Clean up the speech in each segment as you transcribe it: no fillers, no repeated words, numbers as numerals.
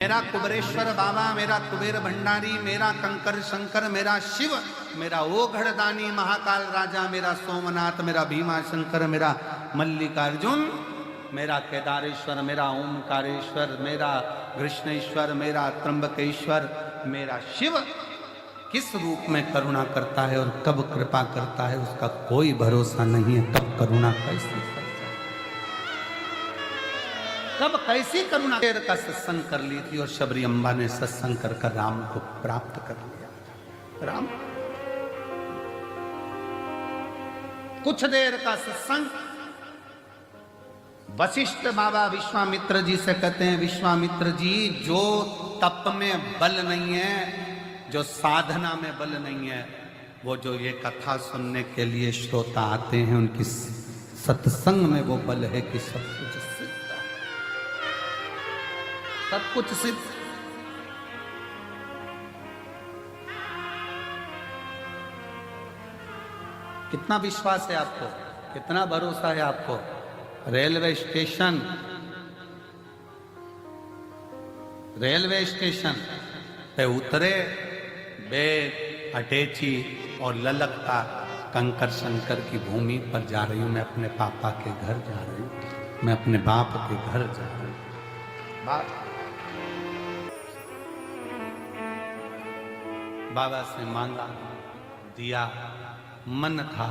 मेरा कुबेरेश्वर बाबा, मेरा कुबेर भंडारी, मेरा कंकर शंकर, मेरा शिव, मेरा ओघड़दानी महाकाल राजा, मेरा सोमनाथ, मेरा भीमा शंकर, मेरा मल्लिकार्जुन, मेरा केदारेश्वर, मेरा ओमकारेश्वर, मेरा कृष्णेश्वर, मेरा त्र्यंबकेश्वर, मेरा शिव किस रूप में करुणा करता है और कब कृपा करता है उसका कोई भरोसा नहीं है। कब करुणा कैसी कब कैसी करुणा देर का सत्संग कर ली थी और शबरी अम्बा ने सत्संग कर राम को प्राप्त कर लिया। राम कुछ देर का सत्संग वशिष्ठ बाबा विश्वामित्र जी से कहते हैं, विश्वामित्र जी जो तप में बल नहीं है, जो साधना में बल नहीं है, वो जो ये कथा सुनने के लिए श्रोता आते हैं उनकी सत्संग में वो बल है कि सब कुछ सिद्ध है, सब कुछ सिद्ध। कितना विश्वास है आपको, कितना भरोसा है आपको? रेलवे स्टेशन पे उतरे, बेग अटैची और ललकता कंकर शंकर की भूमि पर जा रही हूं, मैं अपने पापा के घर जा रही हूं, मैं अपने बाप के घर जा रही हूं। बाबा से मांगा, दिया, मन था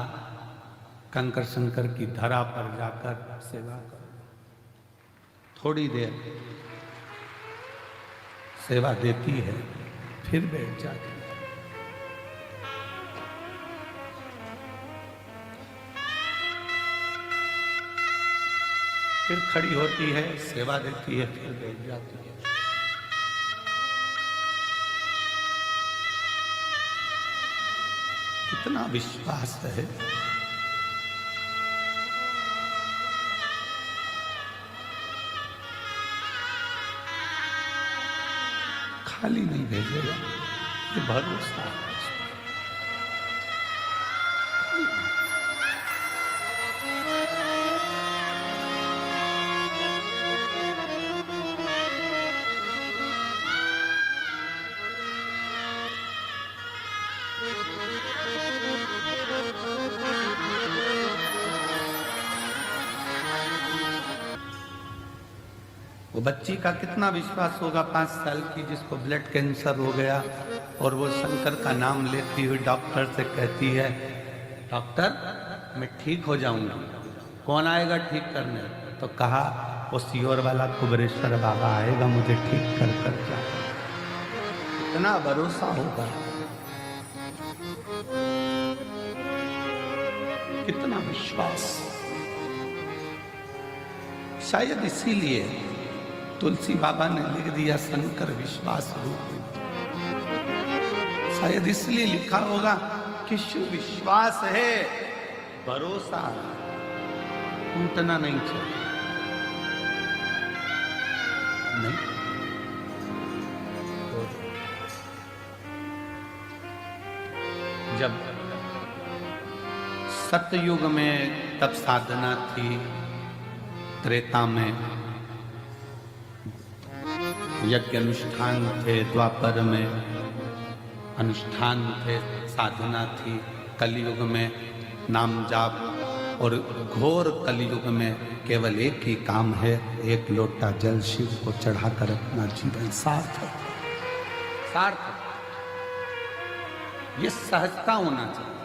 कंकर शंकर की धरा पर जाकर सेवा करो। थोड़ी देर सेवा देती है, फिर बैठ जाती है। फिर खड़ी होती है, सेवा देती है, फिर बैठ जाती है। कितना विश्वास है। खाली नहीं भेजेगा, ये भरोसा है। वो बच्ची का कितना विश्वास होगा, 5 साल की, जिसको ब्लड कैंसर हो गया और वो शंकर का नाम लेती हुई डॉक्टर से कहती है, डॉक्टर मैं ठीक हो जाऊंगी, कौन आएगा ठीक करने? तो कहा वो सियोर वाला कुबेरेश्वर बाबा आएगा मुझे ठीक कर जाएगा। इतना भरोसा होगा, कितना विश्वास। शायद इसीलिए तुलसी बाबा ने लिख दिया शंकर विश्वास रूप। शायद इसलिए लिखा होगा कि शिव विश्वास है, भरोसा, टूटना नहीं चाहिए। नहीं तो जब सतयुग में तब साधना थी, त्रेता में यज्ञ अनुष्ठान थे, द्वापर में अनुष्ठान थे, साधना थी, कलयुग में नाम जाप और घोर कलयुग में केवल एक ही काम है, एक लोटा जल शिव को चढ़ाकर अपना जीवन सार्थक। ये सहजता होना चाहिए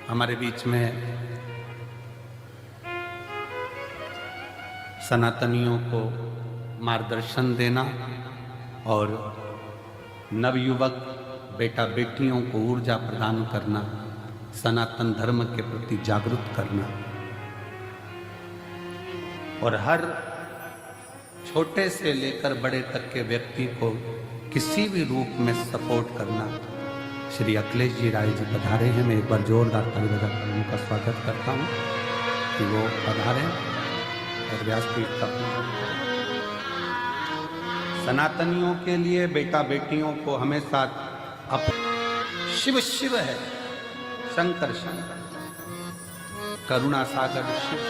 हमारे बीच में। सनातनियों को मार्गदर्शन देना और नवयुवक बेटा बेटियों को ऊर्जा प्रदान करना, सनातन धर्म के प्रति जागरूक करना और हर छोटे से लेकर बड़े तक के व्यक्ति को किसी भी रूप में सपोर्ट करना। श्री अखिलेश जी राय जी पधारे हैं, मैं एक बार जोरदार ताली बजाकर उनका स्वागत करता हूँ कि वो पधारें और व्यासपीठ का सनातनियों के लिए, बेटा बेटियों को हमेशा शिव शिव है, शंकर शंकर, करुणा सागर शिव।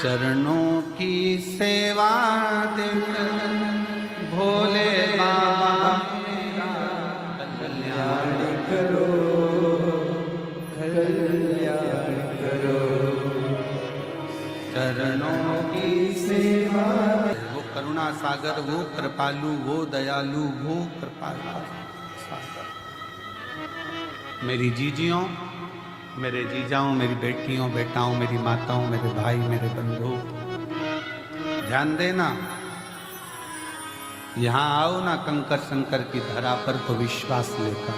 चरणों की सेवा देकर भोले बाबा मेरा कल्याण करो, कल्याण करो। चरणों की सेवा, वो करुणा सागर, वो कृपालु, वो दयालु, वो कृपालु सागर। मेरी जीजियों, मेरे जीजाओं, मेरी बेटियों, बेटाओं, मेरी माताओं, मेरे भाई, मेरे बंधु, ध्यान देना। यहां आओ ना कंकर शंकर की धरा पर तो विश्वास लेकर।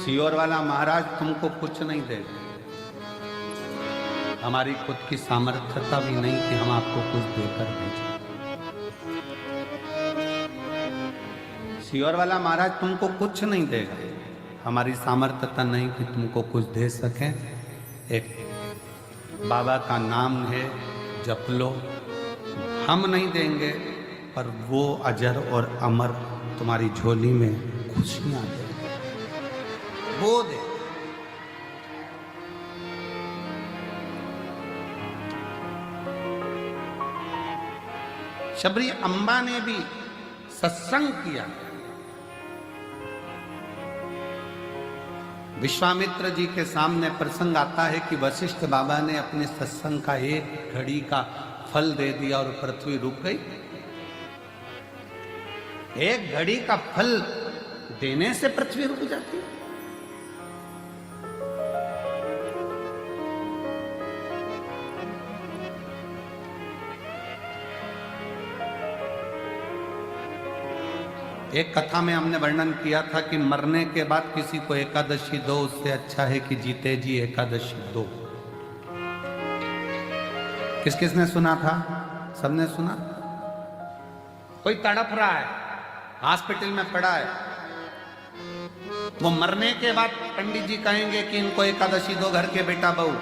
सियोर वाला महाराज तुमको कुछ नहीं देगा। हमारी खुद की सामर्थ्यता भी नहीं कि हम आपको कुछ देकर भेजें। सियोर वाला महाराज तुमको कुछ नहीं देगा। हमारी सामर्थ्यता नहीं कि तुमको कुछ दे सकें। एक बाबा का नाम है, जप लो। हम नहीं देंगे पर वो अजर और अमर तुम्हारी झोली में खुशियां दे, वो दे। शबरी अम्बा ने भी सत्संग किया। विश्वामित्र जी के सामने प्रसंग आता है कि वशिष्ठ बाबा ने अपने सत्संग का एक घड़ी का फल दे दिया और पृथ्वी रुक गई। एक घड़ी का फल देने से पृथ्वी रुक जाती है। एक कथा में हमने वर्णन किया था कि मरने के बाद किसी को एकादशी दो, उससे अच्छा है कि जीते जी एकादशी दो। किस किसने सुना था? सबने सुना। कोई तड़प रहा है, हॉस्पिटल में पड़ा है, वो मरने के बाद पंडित जी कहेंगे कि इनको एकादशी दो, घर के बेटा बहू।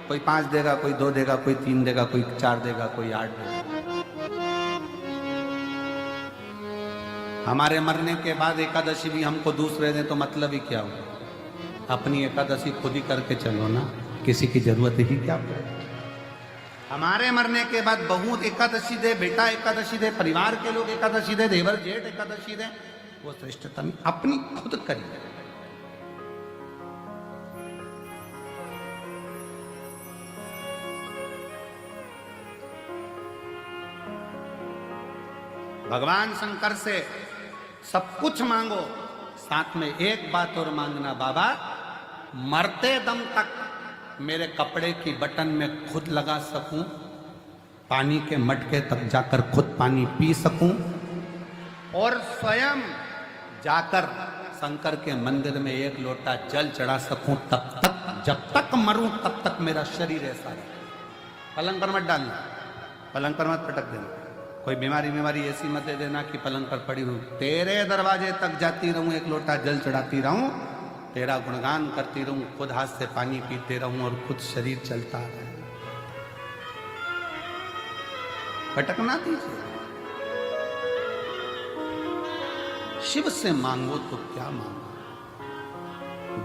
कोई 5 देगा, कोई 2 देगा, कोई 3 देगा, कोई 4 देगा, कोई 8 देगा। हमारे मरने के बाद एकादशी भी हमको दूसरे दें तो मतलब ही क्या हो? अपनी एकादशी खुद ही करके चलो ना, किसी की जरूरत ही क्या पड़े। हमारे मरने के बाद बहू एकादशी दे, बेटा एकादशी दे, परिवार के लोग एकादशी दे, देवर जेठ एकादशी दे, वो श्रेष्ठता नहीं, अपनी खुद करिए। भगवान शंकर से सब कुछ मांगो, साथ में एक बात और मांगना, बाबा मरते दम तक मेरे कपड़े की बटन में खुद लगा सकूं, पानी के मटके तक जाकर खुद पानी पी सकूं और स्वयं जाकर शंकर के मंदिर में 1 लोटा जल चढ़ा सकूं, तब तक, जब तक मरूं तब तक मेरा शरीर ऐसा रहे। पलंग पर मत डालना, पलंग पर मत पटक देना, कोई बीमारी ऐसी मत दे देना कि पलंग पर पड़ी हूं। तेरे दरवाजे तक जाती रहूं, 1 लोटा जल चढ़ाती रहूं, तेरा गुणगान करती रहूं, खुद हाथ से पानी पीते रहूं और खुद शरीर चलता रहे। भटकना दीजिए। शिव से मांगो तो क्या मांगो,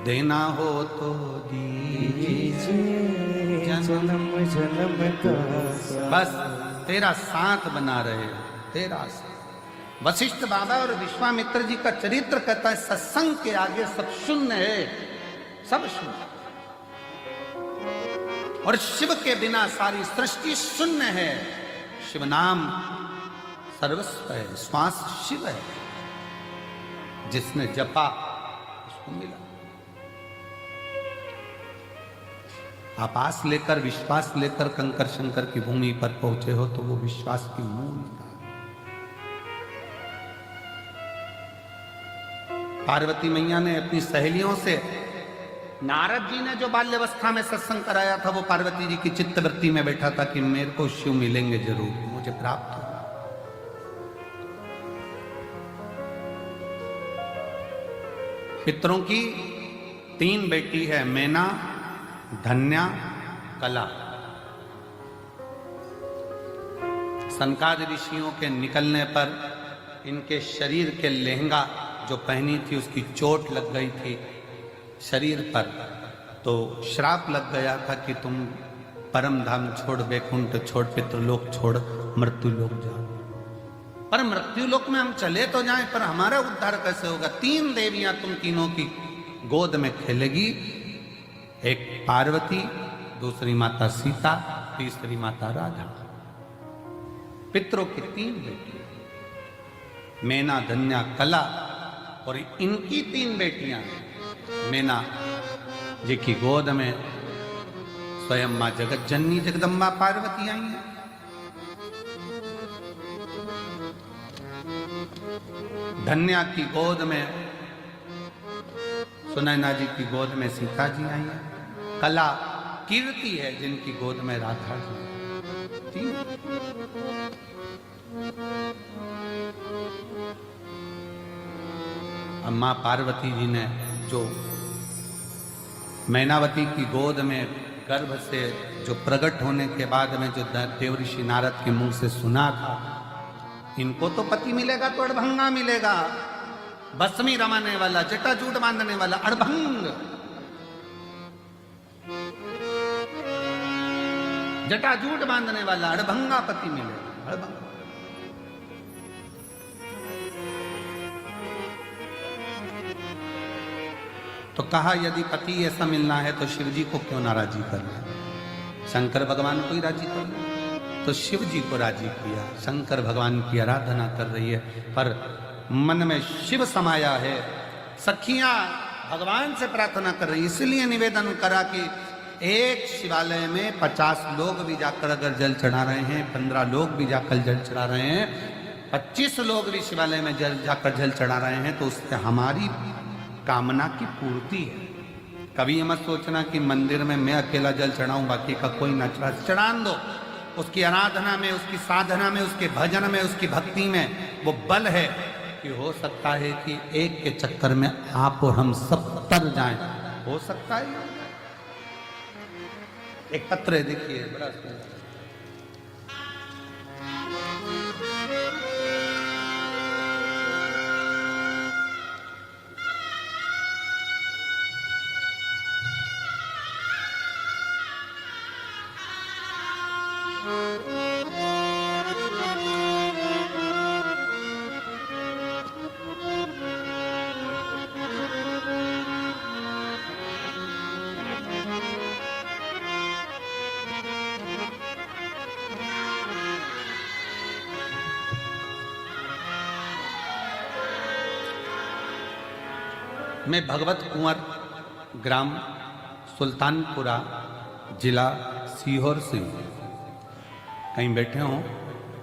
देना हो तो दीजिए जन्म जन्म का, बस तेरा साथ बना रहे, तेरा साथ। वशिष्ठ बाबा और विश्वामित्र जी का चरित्र कहता है, सत्संग के आगे सब शून्य है, सब शून्य, और शिव के बिना सारी सृष्टि शून्य है। शिव नाम सर्वस्व है, श्वास शिव है, जिसने जपा उसको मिला। आप आस लेकर, विश्वास लेकर कंकर शंकर की भूमि पर पहुंचे हो तो वो विश्वास की मूल था। पार्वती मैया ने अपनी सहेलियों से, नारद जी ने जो बाल्यावस्था में सत्संग कराया था, वो पार्वती जी की चित्तवृत्ति में बैठा था कि मेरे को शिव मिलेंगे जरूर, मुझे प्राप्त हो। पितरों की 3 बेटी है, मैना, धन्या, कला। सनकादि ऋषियों के निकलने पर इनके शरीर के लहंगा जो पहनी थी उसकी चोट लग गई थी शरीर पर, तो श्राप लग गया था कि तुम परम धाम छोड़, वैकुंठ छोड़, पितृलोक छोड़, मृत्यु लोक जाओ। पर मृत्यु लोक में हम चले तो जाएं, पर हमारा उद्धार कैसे होगा? 3 देवियां तुम तीनों की गोद में खेलेगी, एक पार्वती, दूसरी माता सीता, तीसरी माता राधा। पितरों की 3 बेटियां, मैना, धन्या, कला, और इनकी 3 बेटियां। मैना जी की गोद में स्वयं मां जगत जननी जगदम्बा पार्वती आई है। धन्या की गोद में सुनैना जी की गोद में सीता जी आई है। कला कीर्ति है जिनकी गोद में राधा जी। अब मां पार्वती जी ने जो मैनावती की गोद में गर्भ से जो प्रकट होने के बाद में जो देवऋषि नारद के मुंह से सुना था, इनको तो पति मिलेगा तो अड़भंगा मिलेगा, भस्मी रमाने वाला, जटाजूट बांधने वाला अड़भंग, जटाजूट बांधने वाला अड़भंगा पति मिलेगा। अड़भंगा तो कहा यदि पति ऐसा मिलना है तो शिव जी को क्यों ना राजी कर ले? शंकर भगवान को ही राजी कर ले। तो शिव जी को राजी किया। शंकर भगवान की आराधना कर रही है, पर मन में शिव समाया है। सखियां भगवान से प्रार्थना कर रही, इसलिए निवेदन करा कि एक शिवालय में 50 लोग भी जाकर अगर जल चढ़ा रहे हैं, 15 लोग भी जाकर जल चढ़ा रहे हैं, 25 लोग भी शिवालय में जाकर जल चढ़ा रहे हैं, तो उससे हमारी कामना की पूर्ति है। कभी ये मत सोचना कि मंदिर में मैं अकेला जल चढ़ाऊं, बाकी का कोई न चढ़ा। चढ़ान दो। उसकी आराधना में, उसकी साधना में, उसके भजन में, उसकी भक्ति में वो बल है कि हो सकता है कि एक के चक्कर में आप और हम सब तर जाएं। हो सकता है। एक पत्र है, देखिए, बड़ा सुंदर। मैं भगवत कुंवर, ग्राम सुल्तानपुरा, जिला सीहोर से हूँ। कहीं बैठे हों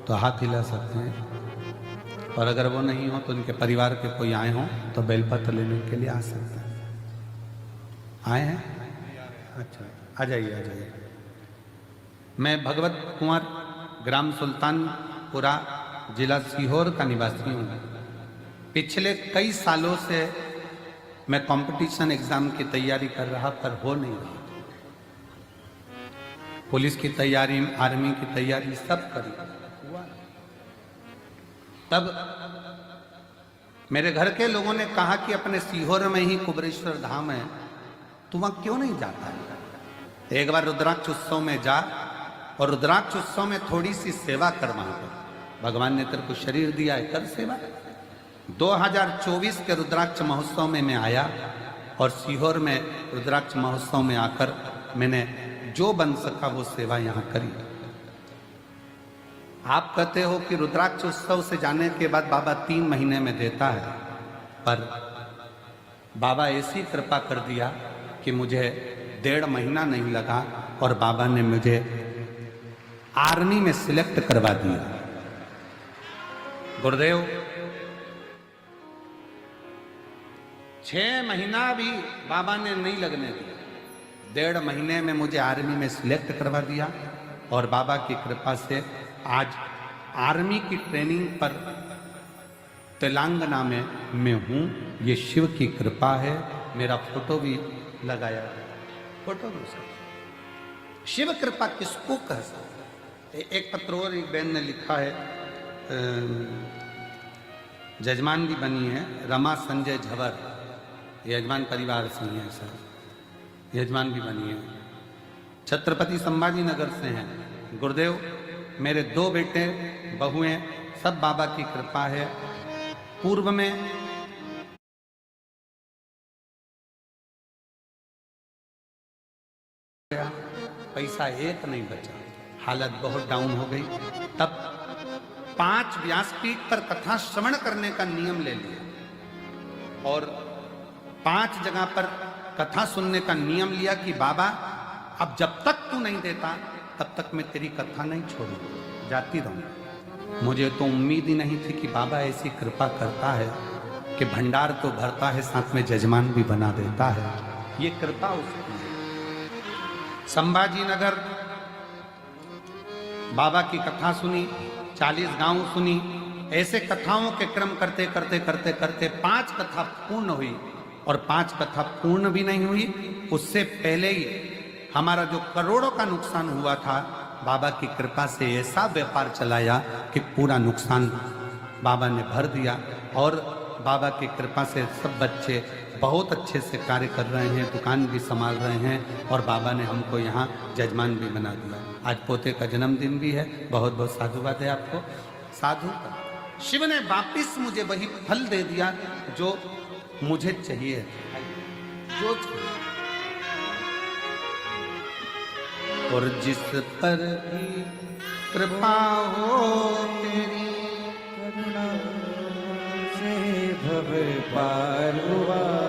तो हाथ हिला सकते हैं, और अगर वो नहीं हो तो उनके परिवार के कोई आए हों तो बेलपत्र लेने के लिए आ सकते हैं। आए हैं? अच्छा, आ जाइए, आ जाइए। मैं भगवत कुंवर, ग्राम सुल्तानपुरा, जिला सीहोर का निवासी हूँ। पिछले कई सालों से मैं कंपटीशन एग्जाम की तैयारी कर रहा, पर हो नहीं रहा। पुलिस की तैयारी, आर्मी की तैयारी सब करी, हुआ। तब मेरे घर के लोगों ने कहा कि अपने सीहोर में ही कुबरेश्वर धाम है, तू वहां क्यों नहीं जाता है? एक बार रुद्राक्ष उत्सव में जा, और रुद्राक्ष उत्सव में थोड़ी सी सेवा कर वहां पर। भगवान ने तेरे को शरीर दिया है, कर सेवा। 2024 के रुद्राक्ष महोत्सव में मैं आया, और सीहोर में रुद्राक्ष महोत्सव में आकर मैंने जो बन सका वो सेवा यहाँ करी। आप कहते हो कि रुद्राक्ष उत्सव से जाने के बाद बाबा 3 महीने में देता है, पर बाबा ऐसी कृपा कर दिया कि मुझे 1.5 महीना नहीं लगा, और बाबा ने मुझे आर्मी में सिलेक्ट करवा दिया। गुरुदेव 6 महीना भी बाबा ने नहीं लगने दिया। 1.5 महीने में मुझे आर्मी में सिलेक्ट करवा दिया, और बाबा की कृपा से आज आर्मी की ट्रेनिंग पर तेलंगाना में मैं हूँ। ये शिव की कृपा है। मेरा फोटो भी लगाया, फोटो भी उसका। शिव कृपा किसको कह सकते? एक पत्र और एक बहन ने लिखा है, जजमान भी बनी है, रमा संजय झवर, यजमान परिवार से ही है सर। यजमान भी बनिए। छत्रपति संभाजी नगर से हैं गुरुदेव, मेरे 2 बेटे बहुएं, सब बाबा की कृपा है। पूर्व में पैसा एक नहीं बचा, हालत बहुत डाउन हो गई। तब 5 व्यासपीठ पर कथा श्रवण करने का नियम ले लिया और 5 जगह पर कथा सुनने का नियम लिया कि बाबा अब जब तक तू नहीं देता तब तक मैं तेरी कथा नहीं छोड़ूंगा, जाती रहूंगा। मुझे तो उम्मीद ही नहीं थी कि बाबा ऐसी कृपा करता है कि भंडार तो भरता है, साथ में जजमान भी बना देता है। ये कृपा उसकी है। संभाजी नगर बाबा की कथा सुनी, 40 गांव सुनी। ऐसे कथाओं के क्रम करते करते करते करते 5 कथा पूर्ण हुई और 5 कथा पूर्ण भी नहीं हुई, उससे पहले ही हमारा जो करोड़ों का नुकसान हुआ था, बाबा की कृपा से ऐसा व्यापार चलाया कि पूरा नुकसान बाबा ने भर दिया। और बाबा की कृपा से सब बच्चे बहुत अच्छे से कार्य कर रहे हैं, दुकान भी संभाल रहे हैं और बाबा ने हमको यहाँ जजमान भी बना दिया। आज पोते का जन्मदिन भी है, बहुत बहुत साधुवाद है आपको। साधु शिव ने वापिस मुझे वही फल दे दिया जो मुझे चाहिए, जो और जिस पर भी कृपा हो तेरी करुणा से भव पार हुआ।